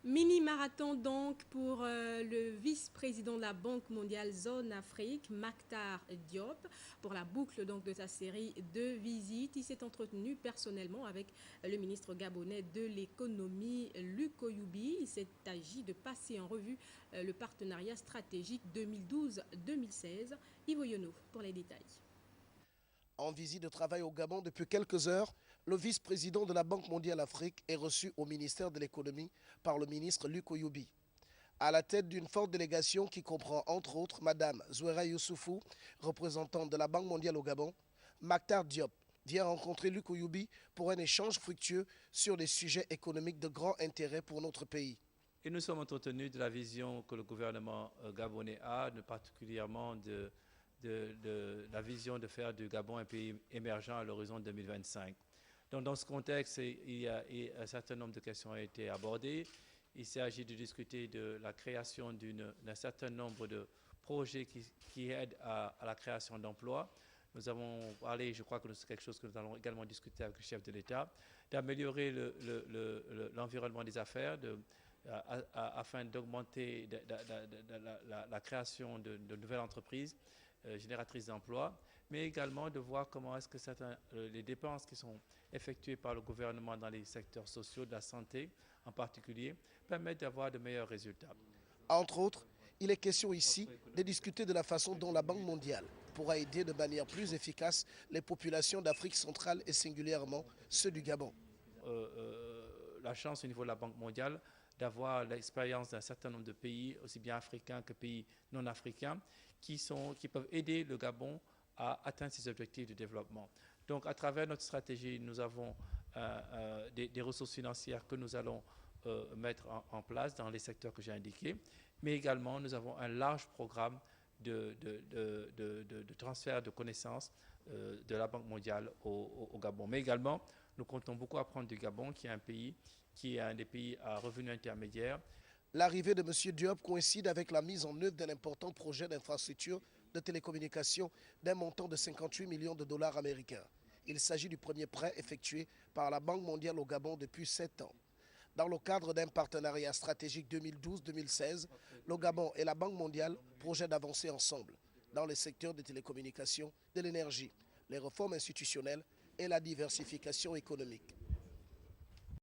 Mini-marathon donc pour le vice-président de la Banque mondiale Zone Afrique, Mactar Diop, pour la boucle donc de sa série de visites. Il s'est entretenu personnellement avec le ministre gabonais de l'économie, Luc Oyoubi. Il s'est agi de passer en revue le partenariat stratégique 2012-2016. Ivo Yono pour les détails. En visite de travail au Gabon depuis quelques heures, le vice-président de la Banque mondiale Afrique est reçu au ministère de l'économie par le ministre Luc Oyoubi. À la tête d'une forte délégation qui comprend entre autres Madame Zouera Youssoufou, représentante de la Banque mondiale au Gabon, Mactar Diop vient rencontrer Luc Oyoubi pour un échange fructueux sur des sujets économiques de grand intérêt pour notre pays. Et nous sommes entretenus de la vision que le gouvernement gabonais a, particulièrement de la vision de faire du Gabon un pays émergent à l'horizon 2025. Donc, dans ce contexte, un certain nombre de questions ont été abordées. Il s'agit de discuter de la création d'un certain nombre de projets qui aident à la création d'emplois. Nous avons parlé, je crois que c'est quelque chose que nous allons également discuter avec le chef de l'État, d'améliorer l'environnement des affaires, afin d'augmenter la création de nouvelles entreprises génératrices d'emplois, mais également de voir comment est-ce que les dépenses qui sont effectuées par le gouvernement dans les secteurs sociaux, de la santé en particulier, permettent d'avoir de meilleurs résultats. Entre autres, il est question ici de discuter de la façon dont la Banque mondiale pourra aider de manière plus efficace les populations d'Afrique centrale et singulièrement ceux du Gabon. La chance au niveau de la Banque mondiale d'avoir l'expérience d'un certain nombre de pays, aussi bien africains que pays non africains, qui peuvent aider le Gabon à atteindre ses objectifs de développement. Donc, à travers notre stratégie, nous avons des ressources financières que nous allons mettre en place dans les secteurs que j'ai indiqués, mais également, nous avons un large programme de transfert de connaissances de la Banque mondiale au Gabon. Mais également, nous comptons beaucoup apprendre du Gabon, qui est un des pays à revenus intermédiaires. L'arrivée de M. Diop coïncide avec la mise en œuvre d'un important projet d'infrastructure de télécommunications d'un montant de 58 millions de dollars américains. Il s'agit du premier prêt effectué par la Banque mondiale au Gabon depuis 7 ans. Dans le cadre d'un partenariat stratégique 2012-2016, le Gabon et la Banque mondiale projettent d'avancer ensemble dans les secteurs des télécommunications, de l'énergie, les réformes institutionnelles et la diversification économique.